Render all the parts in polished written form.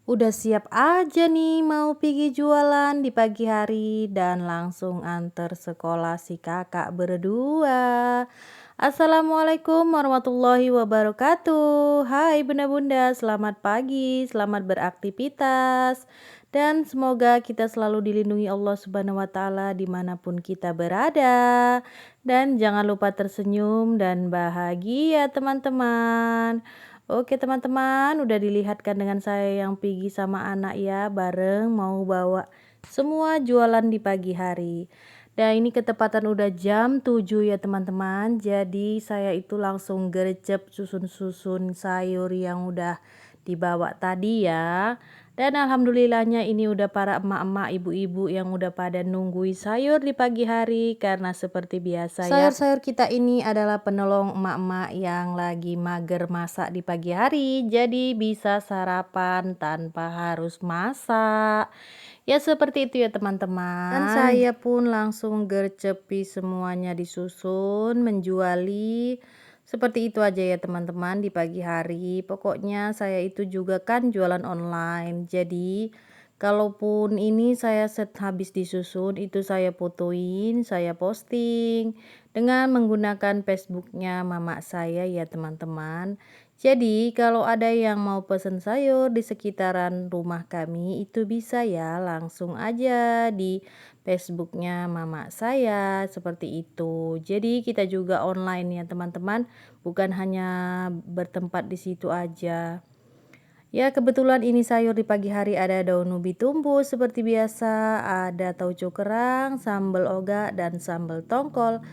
Udah siap aja nih mau pergi jualan di pagi hari dan langsung antar sekolah si kakak berdua. Assalamualaikum warahmatullahi wabarakatuh. Hai bunda-bunda, selamat pagi, selamat beraktivitas. Dan semoga kita selalu dilindungi Allah Subhanahu wa Ta'ala dimanapun kita berada. Dan jangan lupa tersenyum dan bahagia, teman-teman. Oke teman-teman, udah dilihatkan dengan saya yang pergi sama anak ya, bareng mau bawa semua jualan di pagi hari. Dan ini ketepatan udah jam 7 ya teman-teman. Jadi saya itu langsung gercep susun-susun sayur yang udah dibawa tadi ya. Dan alhamdulillahnya ini udah para emak-emak, ibu-ibu yang udah pada nungguin sayur di pagi hari karena seperti biasa ya. Sayur-sayur kita ini adalah penolong emak-emak yang lagi mager masak di pagi hari. Jadi bisa sarapan tanpa harus masak. Ya seperti itu ya teman-teman. Dan saya pun langsung gercepi semuanya disusun, menjuali. Seperti itu aja ya teman-teman di pagi hari. Pokoknya saya itu juga kan jualan online. Jadi kalaupun ini saya set habis disusun itu saya fotoin, saya posting dengan menggunakan Facebooknya mama saya ya teman-teman. Jadi kalau ada yang mau pesen sayur di sekitaran rumah kami itu bisa ya langsung aja di Facebooknya mama saya seperti itu. Jadi kita juga online ya teman-teman, bukan hanya bertempat di situ aja. Ya kebetulan ini sayur di pagi hari ada daun ubi tumbus seperti biasa, ada tauco kerang, sambal oga dan sambal tongkol.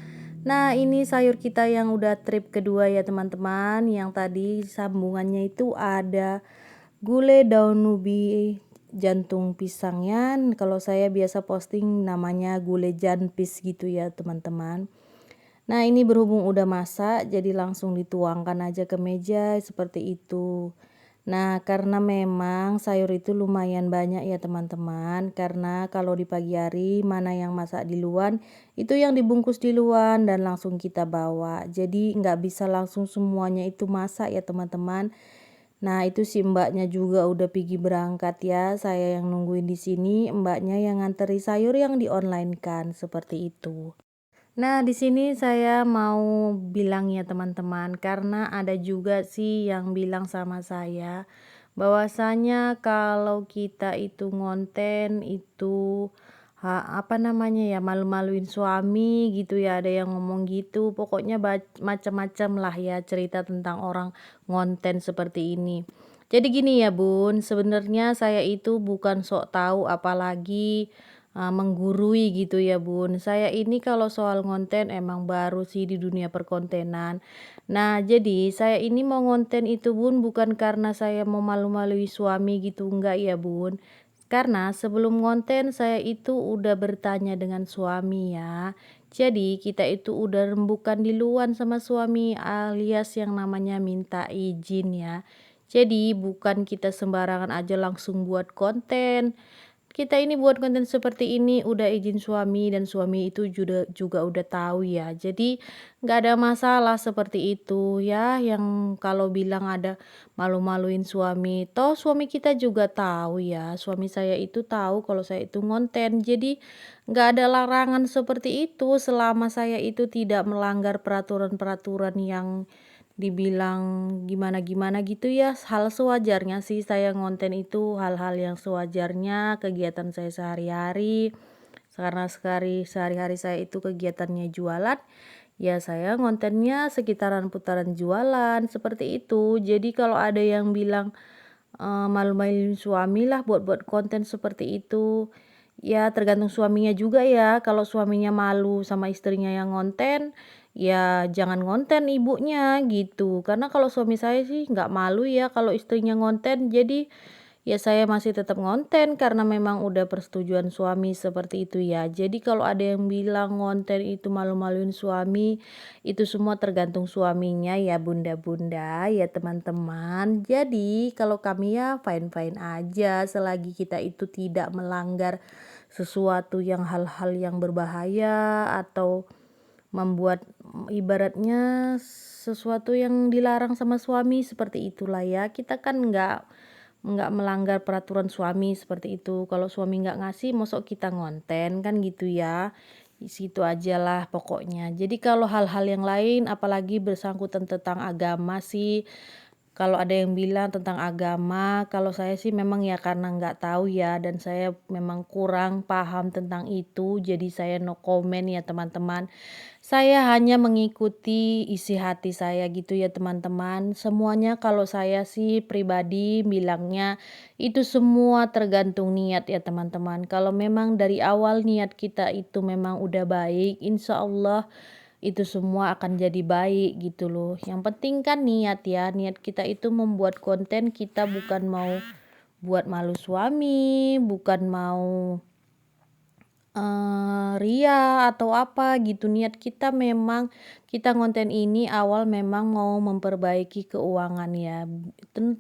Nah ini sayur kita yang udah trip kedua ya teman-teman. Yang tadi sambungannya itu ada gulai daun ubi jantung pisangnya. Kalau saya biasa posting namanya gulai janpis gitu ya teman-teman. Nah ini berhubung udah masak jadi langsung dituangkan aja ke meja seperti itu. Nah karena memang sayur itu lumayan banyak ya teman-teman. Karena kalau di pagi hari mana yang masak di luar itu yang dibungkus di luar dan langsung kita bawa. Jadi nggak bisa langsung semuanya itu masak ya teman-teman. Nah itu si mbaknya juga udah pergi berangkat ya. Saya yang nungguin di sini, mbaknya yang nganteri sayur yang di online kan seperti itu. Nah, di sini saya mau bilang ya teman-teman, karena ada juga sih yang bilang sama saya bahwasanya kalau kita itu ngonten itu apa namanya ya malu-maluin suami gitu ya, ada yang ngomong gitu. Pokoknya macam-macam lah ya cerita tentang orang ngonten seperti ini. Jadi gini ya Bun, sebenarnya saya itu bukan sok tahu apalagi menggurui gitu ya Bun. Saya ini kalau soal ngonten emang baru sih di dunia perkontenan. Nah jadi saya ini mau ngonten itu Bun bukan karena saya mau malu-malui suami gitu enggak ya Bun. Karena sebelum ngonten saya itu udah bertanya dengan suami ya. Jadi kita itu udah rembukan di luar sama suami alias yang namanya minta izin ya. Jadi bukan kita sembarangan aja langsung buat konten. Kita ini buat konten seperti ini udah izin suami dan suami itu juga udah tahu ya. Jadi nggak ada masalah seperti itu ya yang kalau bilang ada malu-maluin suami. Toh suami kita juga tahu ya. Suami saya itu tahu kalau saya itu ngonten. Jadi nggak ada larangan seperti itu selama saya itu tidak melanggar peraturan-peraturan yang dibilang gimana-gimana gitu ya, hal sewajarnya sih saya ngonten itu hal-hal yang sewajarnya kegiatan saya sehari-hari. Karena sehari-hari saya itu kegiatannya jualan, ya saya ngontennya sekitaran putaran jualan seperti itu. Jadi kalau ada yang bilang malu-maluin suami lah buat-buat konten seperti itu. Ya tergantung suaminya juga ya, kalau suaminya malu sama istrinya yang ngonten, ya jangan ngonten ibunya gitu. Karena kalau suami saya sih nggak malu ya kalau istrinya ngonten, jadi ya saya masih tetap ngonten karena memang udah persetujuan suami seperti itu ya. Jadi kalau ada yang bilang ngonten itu malu-maluin suami, itu semua tergantung suaminya ya bunda-bunda ya teman-teman. Jadi kalau kami ya fine-fine aja selagi kita itu tidak melanggar sesuatu yang hal-hal yang berbahaya atau membuat ibaratnya sesuatu yang dilarang sama suami seperti itulah ya. Kita kan nggak nggak melanggar peraturan suami seperti itu. Kalau suami nggak ngasih, mosok kita ngonten kan gitu ya. Di situ ajalah pokoknya. Jadi kalau hal-hal yang lain, apalagi bersangkutan tentang agama sih, kalau ada yang bilang tentang agama, kalau saya sih memang ya karena nggak tahu ya dan saya memang kurang paham tentang itu, jadi saya no comment ya teman-teman. Saya hanya mengikuti isi hati saya gitu ya teman-teman. Semuanya kalau saya sih pribadi bilangnya itu semua tergantung niat ya teman-teman. Kalau memang dari awal niat kita itu memang udah baik, insya Allah itu semua akan jadi baik gitu loh. Yang penting kan niat ya, niat kita itu membuat konten, kita bukan mau buat malu suami, bukan mau ria atau apa gitu. Niat kita memang kita konten ini awal memang mau memperbaiki keuangan ya.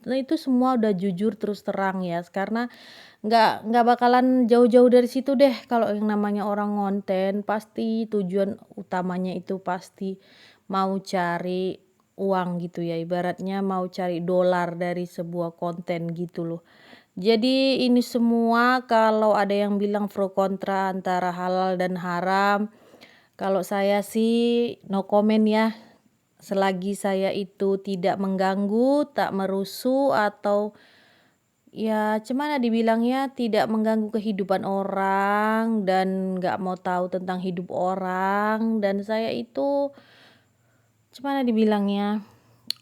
Itu semua udah jujur terus terang ya, karena nggak bakalan jauh-jauh dari situ deh. Kalau yang namanya orang ngonten pasti tujuan utamanya itu pasti mau cari uang gitu ya, ibaratnya mau cari dolar dari sebuah konten gitu loh. Jadi ini semua kalau ada yang bilang pro kontra antara halal dan haram, kalau saya sih no comment ya. Selagi saya itu tidak mengganggu, tak merusuh atau ya cuman dibilangnya tidak mengganggu kehidupan orang dan nggak mau tahu tentang hidup orang, dan saya itu cuman dibilangnya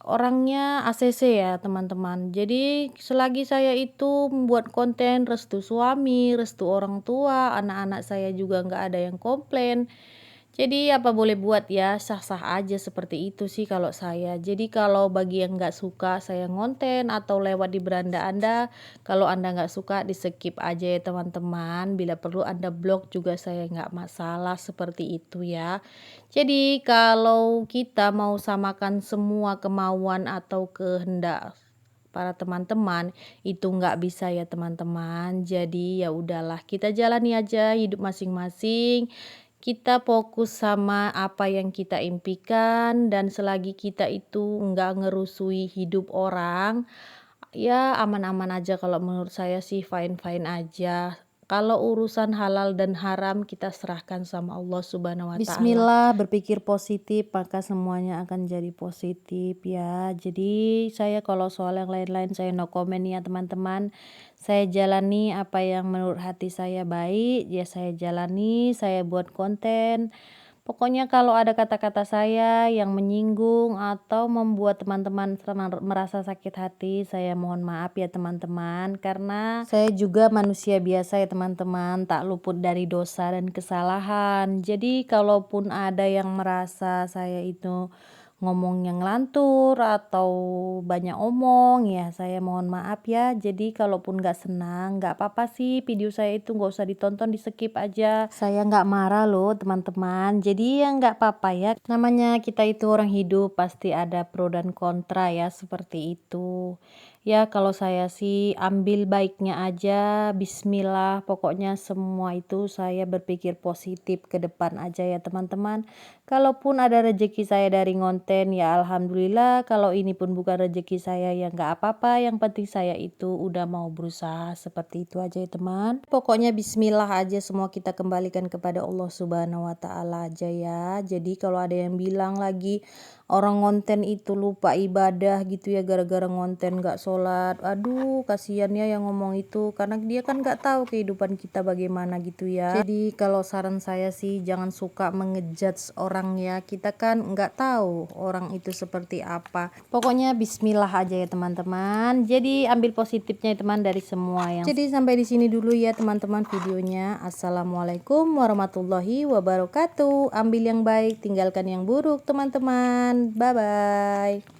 orangnya ACC ya teman-teman. Jadi selagi saya itu membuat konten restu suami, restu orang tua, anak-anak saya juga nggak ada yang komplain. Jadi apa boleh buat ya, sah-sah aja seperti itu sih kalau saya. Jadi kalau bagi yang nggak suka saya ngonten atau lewat di beranda Anda, kalau Anda nggak suka di skip aja ya teman-teman. Bila perlu Anda blok juga saya nggak masalah seperti itu ya. Jadi kalau kita mau samakan semua kemauan atau kehendak para teman-teman itu nggak bisa ya teman-teman. Jadi ya udahlah kita jalani aja hidup masing-masing. Kita fokus sama apa yang kita impikan dan selagi kita itu nggak ngerusui hidup orang, ya aman-aman aja kalau menurut saya sih fine-fine aja. Kalau urusan halal dan haram kita serahkan sama Allah Subhanahu wa taala. Bismillah, berpikir positif maka semuanya akan jadi positif ya. Jadi saya kalau soal yang lain-lain saya no comment ya teman-teman. Saya jalani apa yang menurut hati saya baik, ya saya jalani, saya buat konten. Pokoknya kalau ada kata-kata saya yang menyinggung atau membuat teman-teman merasa sakit hati, saya mohon maaf ya teman-teman, karena saya juga manusia biasa ya teman-teman, tak luput dari dosa dan kesalahan. Jadi kalaupun ada yang merasa saya itu ngomongnya ngelantur atau banyak omong ya saya mohon maaf ya. Jadi kalaupun gak senang gak apa-apa sih, video saya itu gak usah ditonton, di skip aja, saya gak marah loh teman-teman. Jadi ya gak apa-apa ya, namanya kita itu orang hidup pasti ada pro dan kontra ya, seperti itu ya. Kalau saya sih ambil baiknya aja, bismillah, pokoknya semua itu saya berpikir positif ke depan aja ya teman-teman. Kalaupun ada rezeki saya dari ngonten ya alhamdulillah, kalau ini pun bukan rezeki saya ya nggak apa-apa, yang penting saya itu udah mau berusaha, seperti itu aja ya teman. Pokoknya bismillah aja, semua kita kembalikan kepada Allah Subhanahu wa taala aja ya. Jadi kalau ada yang bilang lagi orang ngonten itu lupa ibadah gitu ya gara-gara ngonten gak sholat, aduh kasihan ya yang ngomong itu, karena dia kan gak tahu kehidupan kita bagaimana gitu ya. Jadi kalau saran saya sih jangan suka mengejudge orang ya, kita kan nggak tahu orang itu seperti apa. Pokoknya bismillah aja ya teman-teman. Jadi ambil positifnya ya teman dari semua yang. Jadi sampai di sini dulu ya teman-teman videonya. Assalamualaikum warahmatullahi wabarakatuh. Ambil yang baik, tinggalkan yang buruk teman-teman. Bye bye.